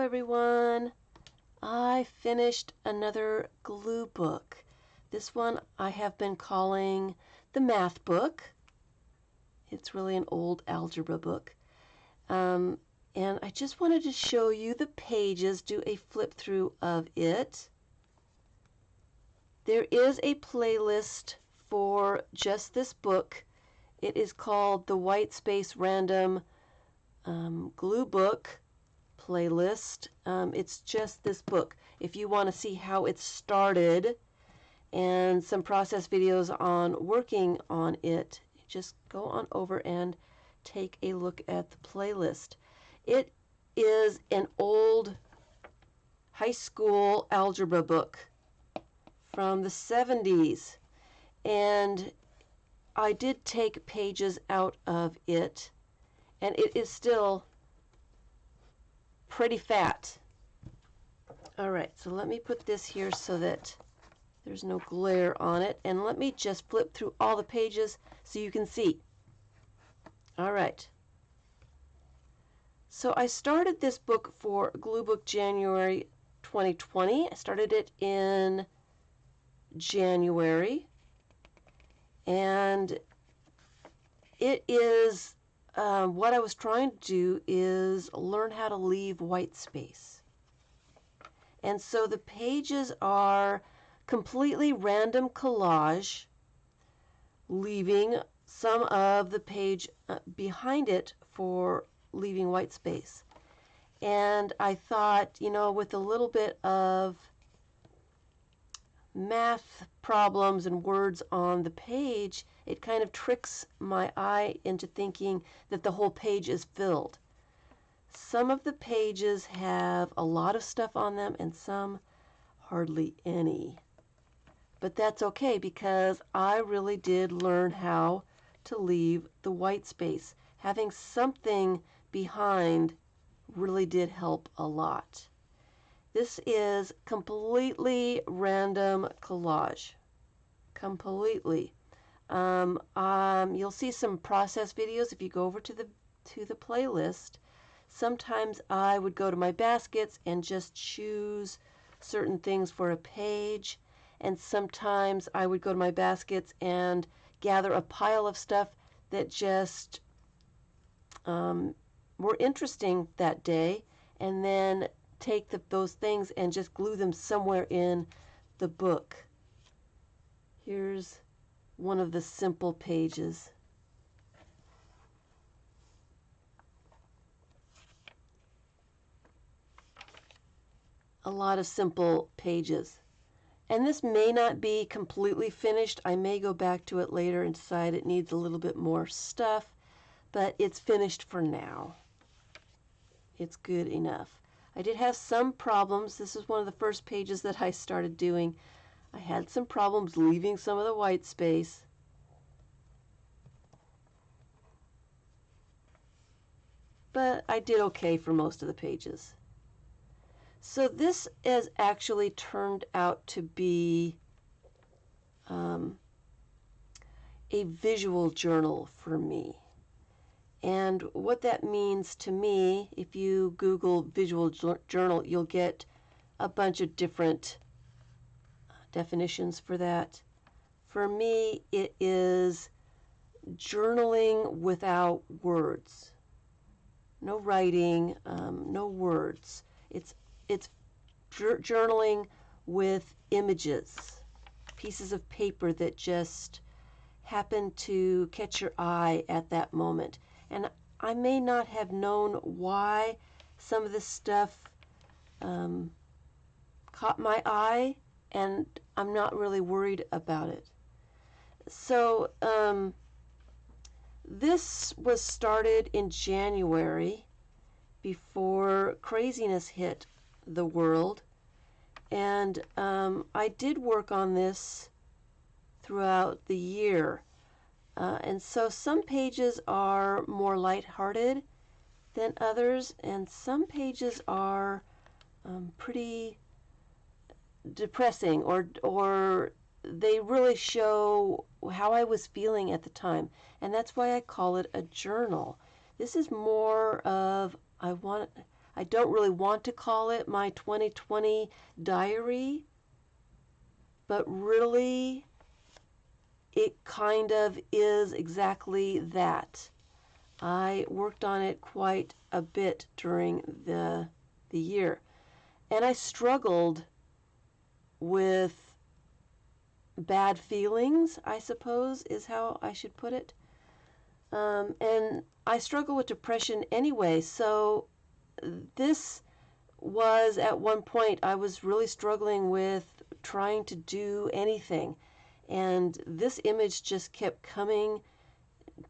everyone. I finished another glue book. This one I have been calling the math book. It's really an old algebra book. And I just wanted to show you the pages, do a flip through of it. There is a playlist for just this book. It is called the White Space Random Glue Book playlist. It's just this book. If you want to see how it started and some process videos on working on it, just go on over and take a look at the playlist. It is an old high school algebra book from the 70s, and I did take pages out of it, and it is still pretty fat. Alright, so let me put this here so that there's no glare on it, and let me just flip through all the pages so you can see. Alright, so I started this book for Glue Book January 2020. I started it in January, and it is what I was trying to do is learn how to leave white space. And so the pages are completely random collage, leaving some of the page behind it for leaving white space. And I thought, you know, with a little bit of math problems and words on the page, it kind of tricks my eye into thinking that the whole page is filled. Some of the pages have a lot of stuff on them and some hardly any. But that's okay because I really did learn how to leave the white space. Having something behind really did help a lot. This is completely random collage. Completely. You'll see some process videos if you go over to the playlist. Sometimes I would go to my baskets and just choose certain things for a page, and sometimes I would go to my baskets and gather a pile of stuff that just were interesting that day, and then take those things and just glue them somewhere in the book. Here's one of the simple pages. A lot of simple pages. And this may not be completely finished. I may go back to it later and decide it needs a little bit more stuff, but it's finished for now. It's good enough. I did have some problems. This is one of the first pages that I started doing. I had some problems leaving some of the white space. But I did okay for most of the pages. So this has actually turned out to be a visual journal for me. And what that means to me, if you Google visual journal, you'll get a bunch of different definitions for that. For me, it is journaling without words. No writing, no words. It's journaling with images, pieces of paper that just happen to catch your eye at that moment. And I may not have known why some of this stuff caught my eye, and I'm not really worried about it. So this was started in January before craziness hit the world, and I did work on this throughout the year. And so some pages are more lighthearted than others, and some pages are pretty depressing, or they really show how I was feeling at the time, and that's why I call it a journal. This is more of I I don't really want to call it my 2020 diary, but really it kind of is exactly that. I worked on it quite a bit during the year, and I struggled with bad feelings, I suppose is how I should put it. And I struggle with depression anyway, so this was at one point I was really struggling with trying to do anything, and this image just kept coming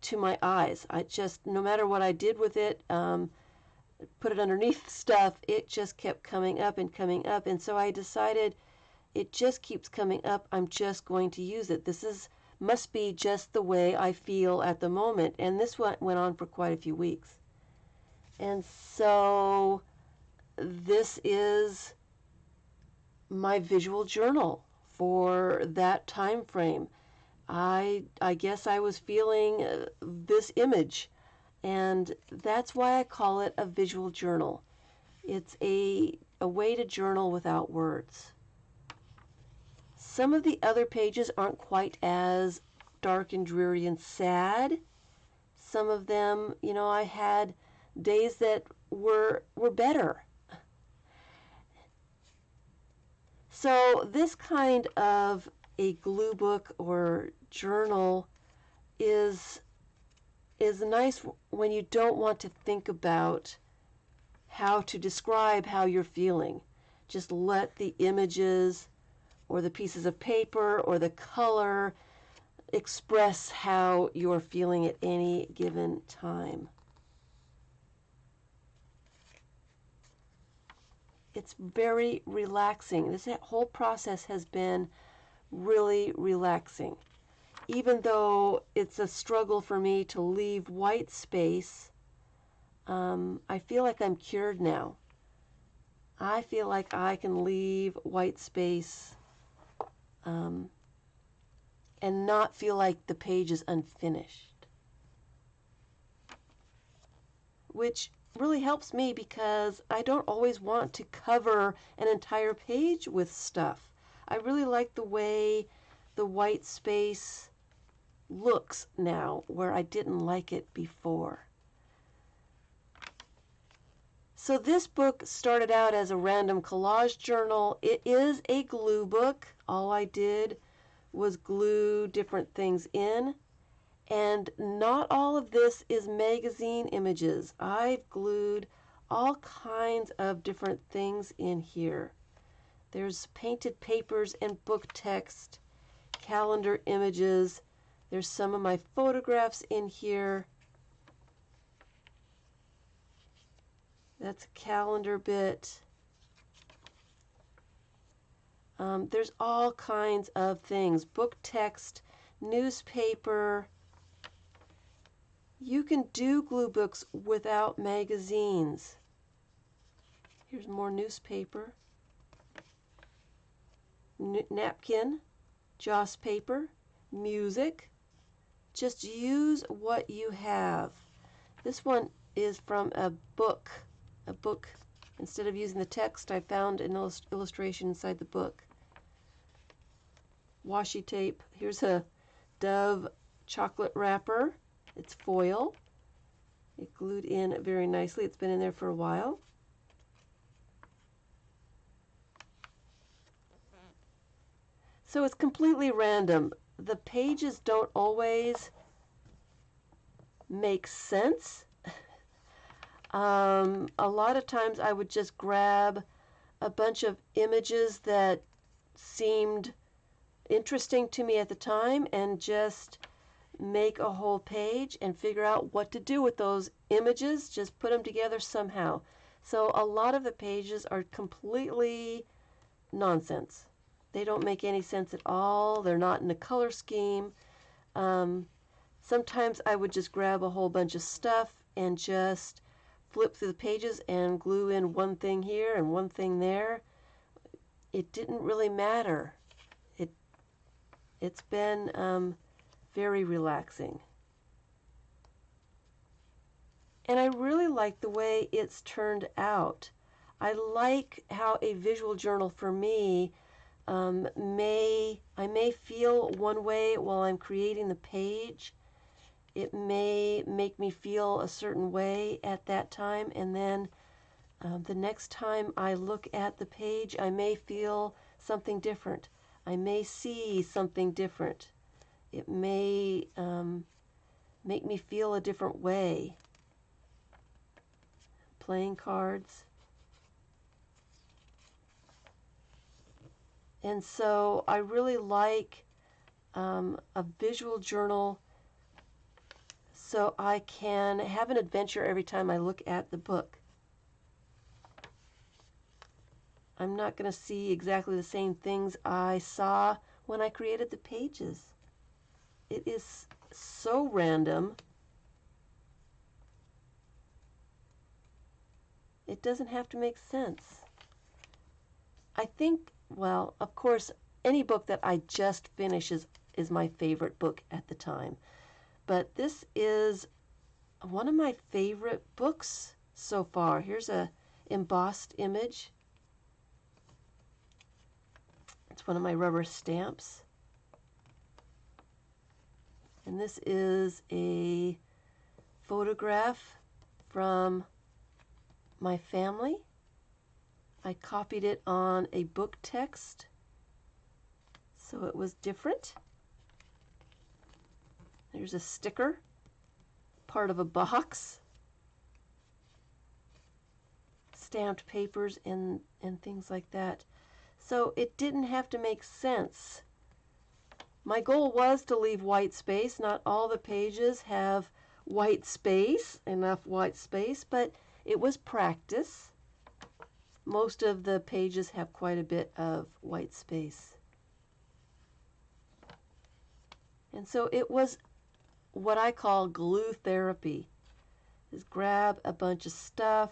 to my eyes. I just, no matter what I did with it, put it underneath stuff, it just kept coming up and coming up, and so I decided it just keeps coming up, I'm just going to use it. Must be just the way I feel at the moment, and this went on for quite a few weeks. And so this is my visual journal for that time frame. I guess I was feeling this image, and that's why I call it a visual journal. It's a way to journal without words. Some of the other pages aren't quite as dark and dreary and sad. Some of them, I had days that were better. So this kind of a glue book or journal is nice when you don't want to think about how to describe how you're feeling. Just let the images or the pieces of paper or the color express how you're feeling at any given time. It's very relaxing. This whole process has been really relaxing. Even though it's a struggle for me to leave white space, I feel like I'm cured now. I feel like I can leave white space and not feel like the page is unfinished, which really helps me because I don't always want to cover an entire page with stuff. I really like the way the white space looks now, where I didn't like it before. So this book started out as a random collage journal. It is a glue book. All I did was glue different things in. And not all of this is magazine images. I've glued all kinds of different things in here. There's painted papers and book text, calendar images. There's some of my photographs in here. That's a calendar bit. There's all kinds of things. Book text, newspaper. You can do glue books without magazines. Here's more newspaper. Napkin, joss paper, music. Just use what you have. This one is from a book. Instead of using the text, I found an illustration inside the book. Washi tape. Here's a Dove chocolate wrapper. It's foil. It glued in very nicely. It's been in there for a while. So it's completely random. The pages don't always make sense. A lot of times I would just grab a bunch of images that seemed interesting to me at the time and just make a whole page and figure out what to do with those images, just put them together somehow. So a lot of the pages are completely nonsense. They don't make any sense at all. They're not in a color scheme. Sometimes I would just grab a whole bunch of stuff and just flip through the pages and glue in one thing here and one thing there. It didn't really matter. It's been very relaxing. And I really like the way it's turned out. I like how a visual journal for me I may feel one way while I'm creating the page. It may make me feel a certain way at that time, and then the next time I look at the page, I may feel something different. I may see something different. It may make me feel a different way. Playing cards. And so I really like a visual journal so I can have an adventure every time I look at the book. I'm not going to see exactly the same things I saw when I created the pages. It is so random. It doesn't have to make sense. I think, well, of course, any book that I just finish is my favorite book at the time. But this is one of my favorite books so far. Here's a embossed image. It's one of my rubber stamps. And this is a photograph from my family. I copied it on a book text, so it was different. There's a sticker, part of a box, stamped papers and things like that. So it didn't have to make sense. My goal was to leave white space. Not all the pages have white space, enough white space, but it was practice. Most of the pages have quite a bit of white space. And so it was what I call glue therapy. Is grab a bunch of stuff,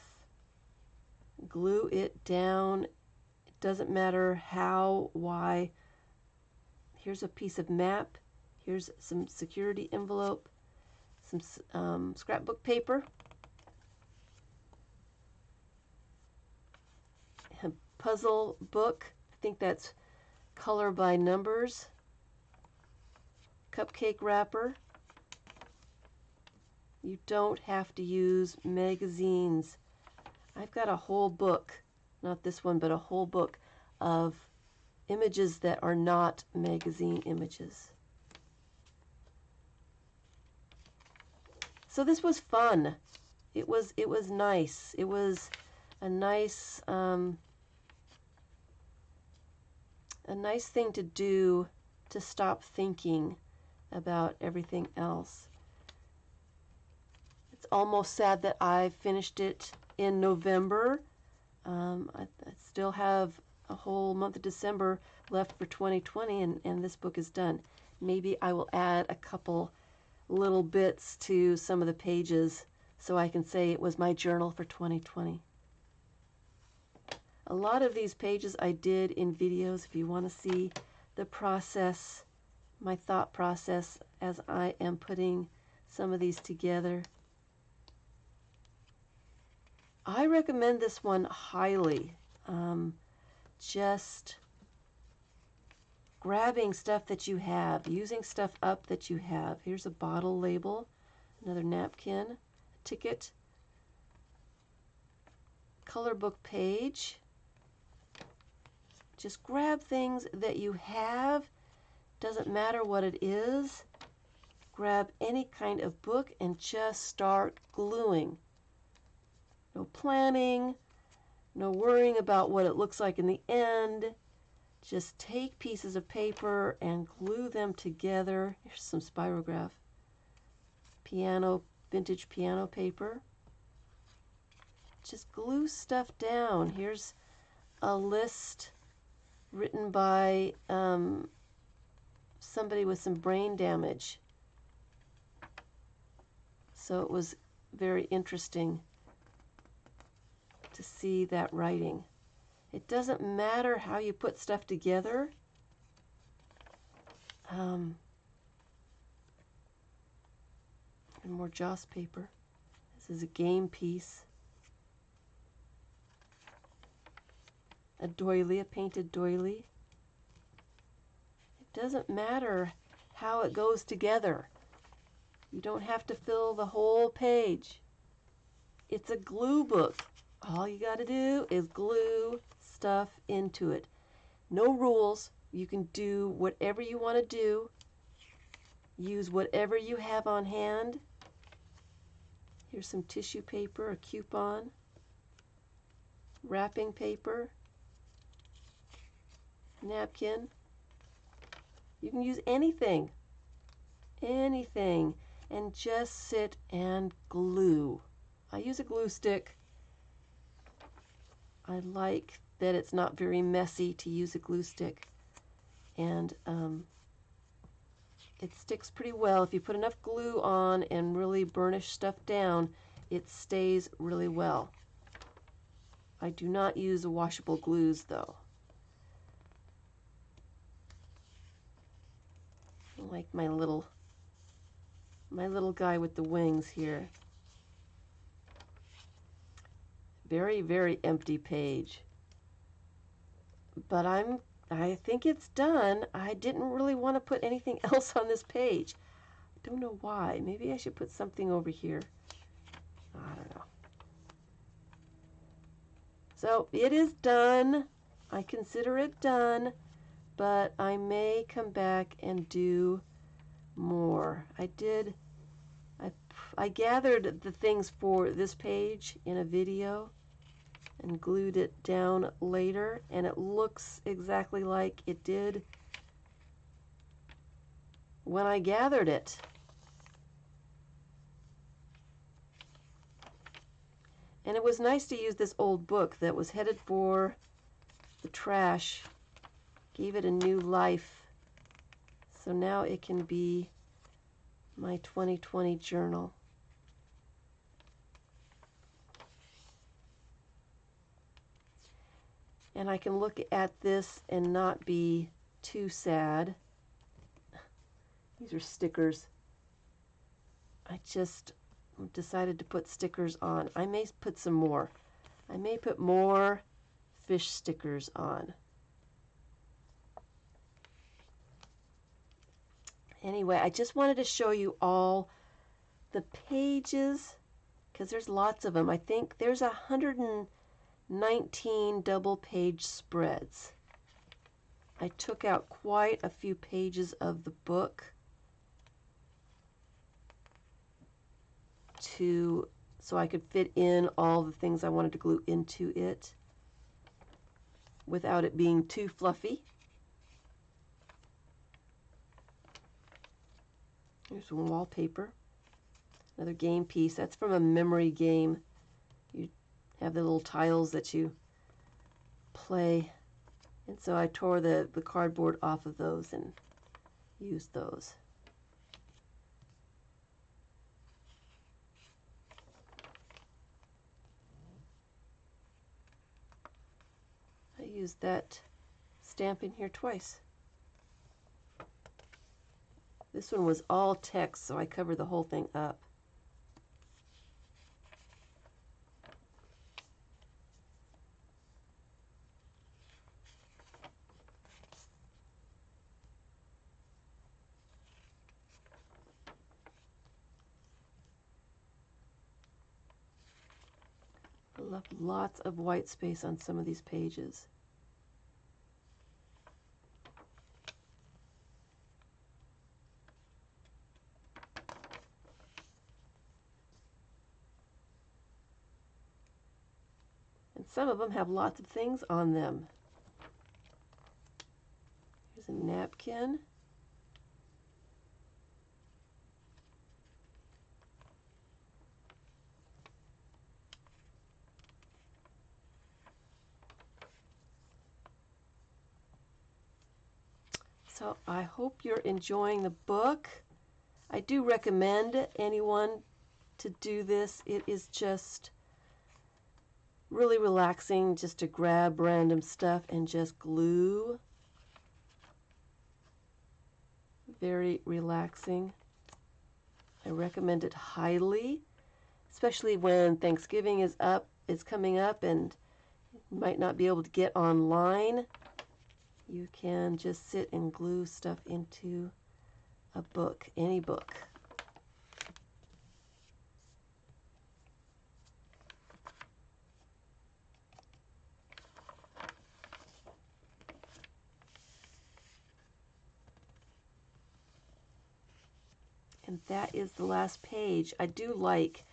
glue it down. It doesn't matter how, why. Here's a piece of map. Here's some security envelope, some scrapbook paper, a puzzle book. I think that's color by numbers. Cupcake wrapper. You don't have to use magazines. I've got a whole book, not this one, but a whole book of images that are not magazine images. So this was fun. It was nice. It was a nice thing to do to stop thinking about everything else. It's almost sad that I finished it in November. I still have a whole month of December left for 2020, and this book is done. Maybe I will add a couple little bits to some of the pages so I can say it was my journal for 2020. A lot of these pages I did in videos if you want to see the process, my thought process as I am putting some of these together. I recommend this one highly. Just grabbing stuff that you have, using stuff up that you have. Here's a bottle label, another napkin, a ticket, color book page. Just grab things that you have. Doesn't matter what it is. Grab any kind of book and just start gluing. No planning, no worrying about what it looks like in the end. Just take pieces of paper and glue them together. Here's some spirograph. Vintage piano paper. Just glue stuff down. Here's a list written by somebody with some brain damage. So it was very interesting to see that writing. It doesn't matter how you put stuff together. And more joss paper. This is a game piece. A doily, a painted doily. It doesn't matter how it goes together. You don't have to fill the whole page. It's a glue book. All you got to do is glue stuff into it. No rules. You can do whatever you want to do. Use whatever you have on hand. Here's some tissue paper, a coupon, wrapping paper, napkin. You can use anything, and just sit and glue. I use a glue stick. I like that it's not very messy to use a glue stick, and it sticks pretty well. If you put enough glue on and really burnish stuff down, it stays really well. I do not use washable glues though. I like my little guy with the wings here. Very, very empty page. But I think it's done. I didn't really want to put anything else on this page. I don't know why. Maybe I should put something over here. I don't know. So it is done. I consider it done, but I may come back and do more. I gathered the things for this page in a video and glued it down later, and it looks exactly like it did when I gathered it. And it was nice to use this old book that was headed for the trash. Gave it a new life. So now it can be my 2020 journal. And I can look at this and not be too sad. These are stickers. I just decided to put stickers on. I may put some more. I may put more fish stickers on. Anyway, I just wanted to show you all the pages because there's lots of them. I think there's 119 double page spreads. I took out quite a few pages of the book so I could fit in all the things I wanted to glue into it without it being too fluffy. Here's some wallpaper. Another game piece. That's from a memory game. You have the little tiles that you play. And so I tore the cardboard off of those and used those. I used that stamp in here twice. This one was all text, so I covered the whole thing up. I left lots of white space on some of these pages. And some of them have lots of things on them. Here's a napkin. So I hope you're enjoying the book. I do recommend anyone to do this. It is just really relaxing just to grab random stuff and just glue. Very relaxing. I recommend it highly. especially when Thanksgiving is coming up and you might not be able to get online. You can just sit and glue stuff into a book, any book. And that is the last page. I do like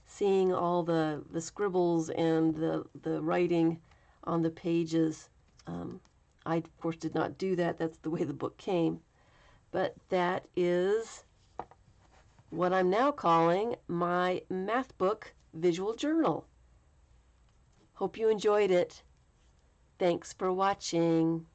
seeing all the scribbles and the writing on the pages. I, of course, did not do that. That's the way the book came. But that is what I'm now calling my math book visual journal. Hope you enjoyed it. Thanks for watching.